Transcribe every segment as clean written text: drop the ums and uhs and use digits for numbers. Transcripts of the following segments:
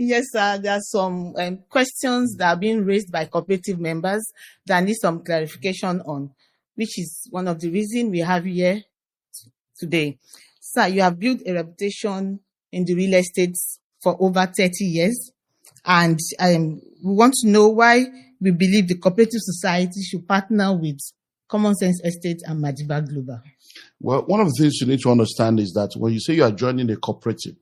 Yes, sir. There are some questions that are being raised by cooperative members that need some clarification on, which is one of the reasons we have here today. Sir, you have built a reputation in the real estate for over 30 years, and we want to know why we believe the cooperative society should partner with Common Sense Estate and Madiva Global. Well, one of the things you need to understand is that when you say you are joining a cooperative,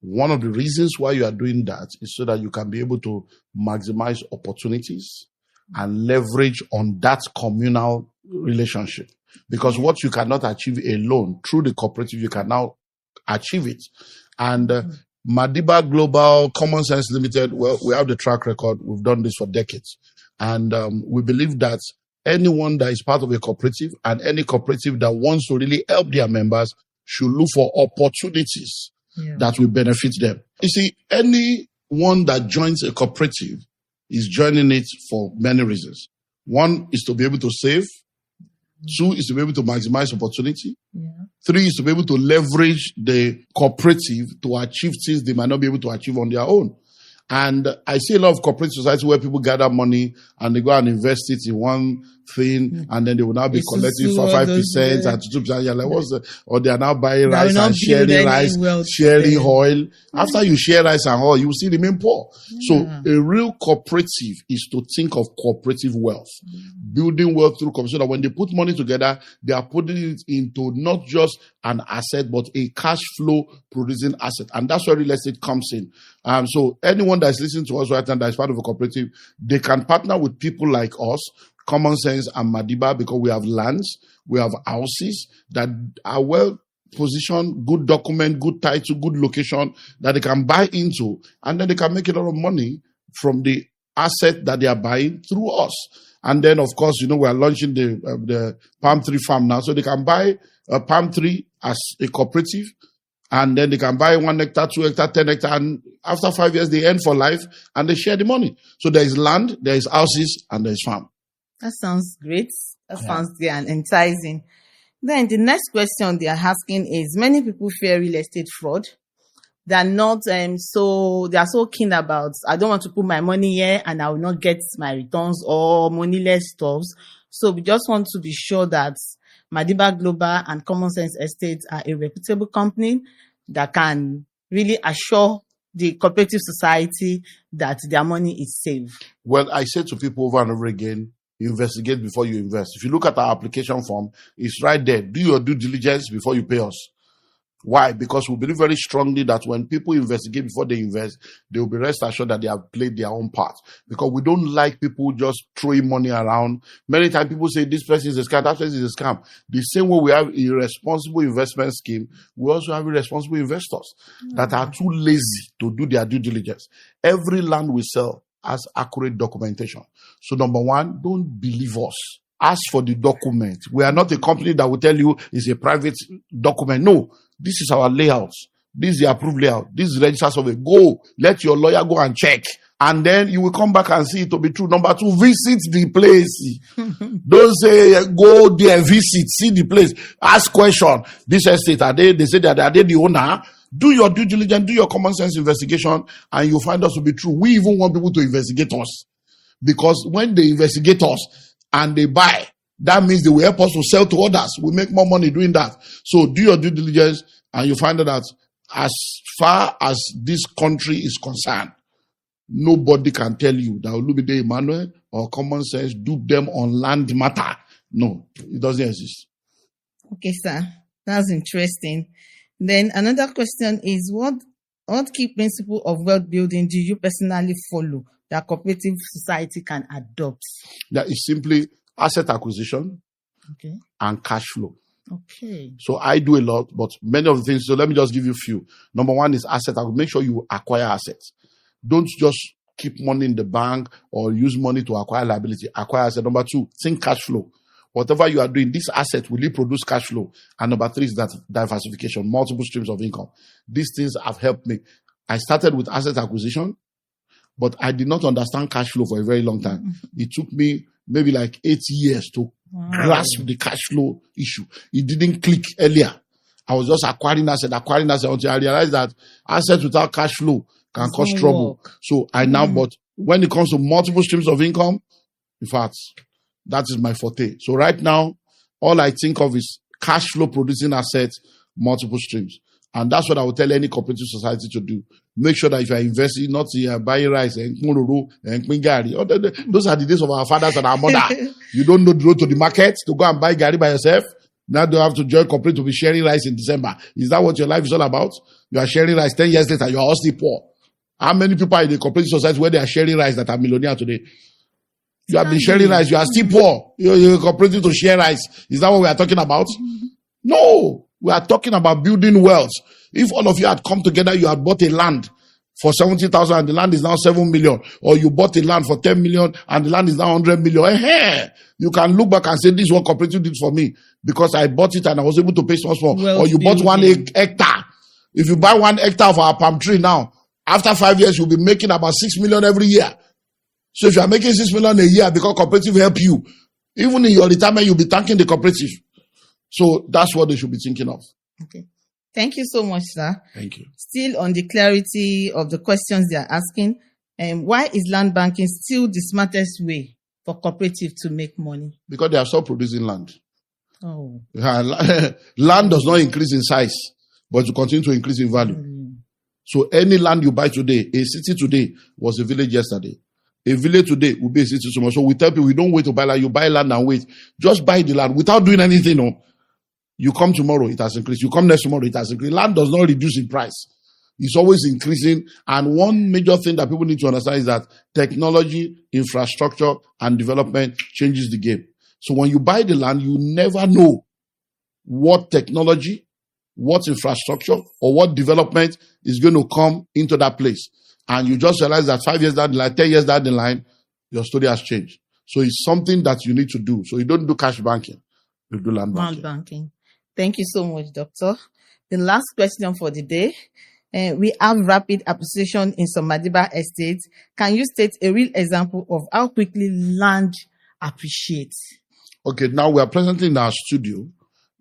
one of the reasons why you are doing that is so that you can be able to maximize opportunities and leverage on that communal relationship. Because what you cannot achieve alone through the cooperative, you can now achieve it. And Madiva Global, Common Sense Limited, well, we have the track record. We've done this for decades. And we believe that anyone that is part of a cooperative and any cooperative that wants to really help their members should look for opportunities that will benefit them. You see, anyone that joins a cooperative is joining it for many reasons. One is to be able to save. Two is to be able to maximize opportunity. Three is to be able to leverage the cooperative to achieve things they might not be able to achieve on their own. And I see a lot of cooperative societies where people gather money and they go and invest it in one thing, and then they will now be collecting for 5% and 2%. You're like, what's the, or they are now buying rice and sharing rice, sharing oil. After you share rice and oil, you will still remain poor. So a real cooperative is to think of cooperative wealth, building wealth through cooperative. So that when they put money together, they are putting it into not just an asset, but a cash flow producing asset. And that's where real estate comes in. So anyone that is listening to us right now that is part of a cooperative, they can partner with people like us, Common Sense and Madiva, because we have lands, we have houses that are well positioned, good document, good title, good location that they can buy into, and then they can make a lot of money from the asset that they are buying through us. And then, of course, you know, we are launching the palm tree farm now, so they can buy a palm tree as a cooperative, and then they can buy 1 hectare, 2 hectare, 10 hectare, and after 5 years they earn for life and they share the money. So there is land, there is houses, and there is farm. That sounds great. That sounds good and enticing. Then the next question they are asking is, many people fear real estate fraud. They are not they are so keen about, I don't want to put my money here and I will not get my returns or moneyless stuffs. So we just want to be sure that Madiva Global and Common Sense Estates are a reputable company that can really assure the cooperative society that their money is safe. Well, I say to people over and over again, investigate before you invest. If you look at our application form, it's right there. Do your due diligence before you pay us. Why? Because we believe very strongly that when people investigate before they invest, they will be rest assured that they have played their own part. Because we don't like people just throwing money around. Many times people say this person is a scam, that person is a scam. The same way we have irresponsible investment scheme, we also have irresponsible investors that are too lazy to do their due diligence. Every land we sell has accurate documentation. So number one, don't believe us. Ask for the document. We are not a company that will tell you it's a private document. No, this is our layout. This is the approved layout. This is the register survey. Go, let your lawyer go and check. And then you will come back and see it to be true. Number two, visit the place. Don't say, go there, visit, see the place. Ask question. This estate, they say that are they the owner? Do your due diligence, do your common sense investigation, and you'll find us to be true. We even want people to investigate us. Because when they investigate us and they buy, that means they will help us to sell to others. We make more money doing that. So do your due diligence, and you find out that as far as this country is concerned, nobody can tell you that Olumide Emmanuel or Common Sense dupe them on land matter. No, it doesn't exist. Okay, sir. That's interesting. Then another question is, what key principle of wealth building do you personally follow that cooperative society can adopt? That is simply asset acquisition and cash flow. Okay. So I do a lot, but many of the things, so let me just give you a few. Number one is asset. Make sure you acquire assets. Don't just keep money in the bank or use money to acquire liability. Acquire asset. Number two, think cash flow. Whatever you are doing, this asset, will it produce cash flow? And number three is that diversification, multiple streams of income. These things have helped me. I started with asset acquisition, but I did not understand cash flow for a very long time. It took me maybe like 8 years to grasp the cash flow issue. It didn't click earlier. I was just acquiring asset until I realized that assets without cash flow can cause trouble. So I now, but when it comes to multiple streams of income, in fact, that is my forte. So right now, all I think of is cash flow producing assets, multiple streams. And that's what I would tell any cooperative society to do. Make sure that if you are investing, not buying rice and gari. Those are the days of our fathers and our mother. You don't know the road to the market to go and buy gari by yourself. Now you have to join cooperative to be sharing rice in December. Is that what your life is all about? You are sharing rice 10 years later, you are all still poor. How many people are in the cooperative society where they are sharing rice that are millionaire today? You have been sharing rice, you are still poor. You're cooperative to share rice. Is that what we are talking about? No. We are talking about building wealth. If all of you had come together, you had bought a land for 70,000 and the land is now 7 million, or you bought a land for 10 million and the land is now 100 million. You can look back and say, this is what cooperative did for me because I bought it and I was able to pay small. Or you bought 1 hectare. If you buy 1 hectare of our palm tree now, after 5 years, you'll be making about 6 million every year. So if you are making 6 million a year because cooperative help you, even in your retirement, you'll be thanking the cooperative. So that's what they should be thinking of. Okay. Thank you so much, sir. Thank you. Still on the clarity of the questions they are asking, why is land banking still the smartest way for cooperative to make money? Because they are still producing land. Oh. Land does not increase in size, but to continue to increase in value. So any land you buy today, a city today was a village yesterday. A village today will be a city tomorrow. So we tell people, we don't wait to buy land. You buy land and wait. Just buy the land without doing anything. No. You come tomorrow, it has increased. You come next tomorrow, it has increased. Land does not reduce in price. It's always increasing. And one major thing that people need to understand is that technology, infrastructure, and development changes the game. So when you buy the land, you never know what technology, what infrastructure, or what development is going to come into that place. And you just realize that 5 years down the line, 10 years down the line, your story has changed. So it's something that you need to do. So you don't do cash banking. You do land banking. Thank you so much, Doctor. The last question for the day. We have rapid appreciation in some Madiva estates. Can you state a real example of how quickly land appreciates? Okay, now we are presently in our studio.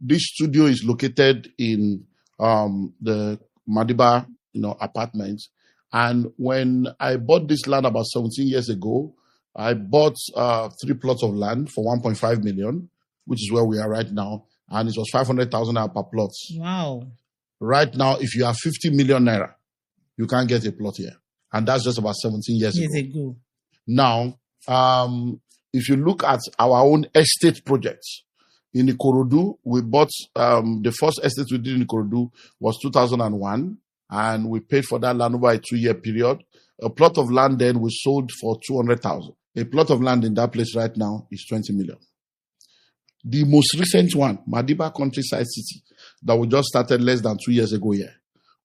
This studio is located in the Madiva, apartments. And when I bought this land about 17 years ago, I bought 3 plots of land for 1.5 million, which is where we are right now. And it was 500,000 naira per plot. Wow. Right now, if you have 50 million naira, you can't get a plot here. And that's just about 17 years ago. Now, if you look at our own estate projects, in Ikorodu, we bought, the first estate we did in Ikorodu was 2001. And we paid for that land over a 2-year period. A plot of land then we sold for 200,000. A plot of land in that place right now is 20 million. The most recent one, Madiva Countryside City, that we just started less than 2 years ago here.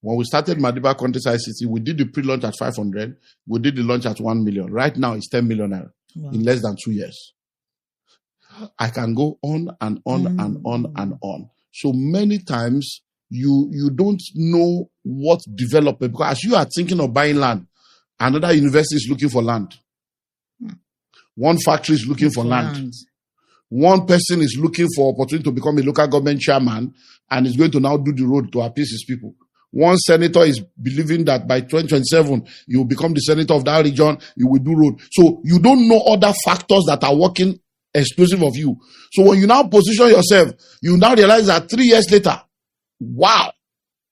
When we started Madiva Countryside City, we did the pre-launch at 500. We did the launch at 1 million. Right now, it's 10 million in less than 2 years. I can go on and on and on and on. So many times, you don't know what development, because as you are thinking of buying land, another university is looking for land. One factory is looking for land. One person is looking for opportunity to become a local government chairman and is going to now do the road to appease his people. One senator is believing that by 2027, he will become the senator of that region, he will do road. So you don't know other factors that are working exclusive of you. So when you now position yourself, you now realize that 3 years later, wow,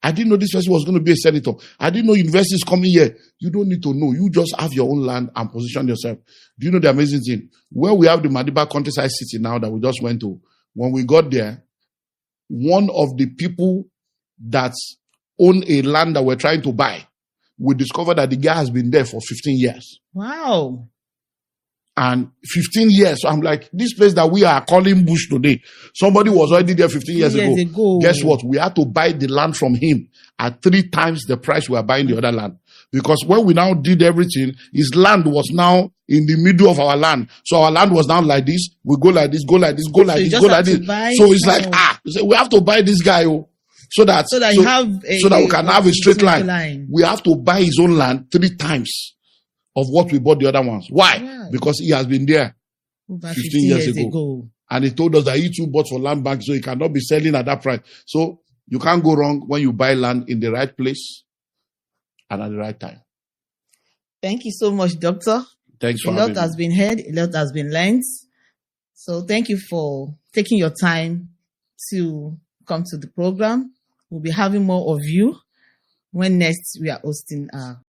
I didn't know this person was going to be a senator. I didn't know university is coming here. You don't need to know. You just have your own land and position yourself. Do you know the amazing thing? Where we have the Madiva Countryside City now that we just went to, when we got there, one of the people that own a land that we're trying to buy, we discovered that the guy has been there for 15 years. Wow. And 15 years. So I'm like, this place that we are calling bush today, somebody was already there 15 years ago. Guess what? We had to buy the land from him at 3 times the price we are buying the other land. Because when we now did everything, his land was now in the middle of our land. So our land was now like this. We go like this, go like this, go like this, go like this. So it's like, we have to buy this guy. So that we can have a straight line. We have to buy his own land 3 times of what we bought the other ones. Why? Yeah. Because he has been there over 15 years ago. And he told us that he too bought for land bank, so he cannot be selling at that price. So You can't go wrong when you buy land in the right place and at the right time. Thank you so much, Doctor. Thanks for having me. A lot has been heard, a lot has been learned. So thank you for taking your time to come to the program. We'll be having more of you when next we are hosting our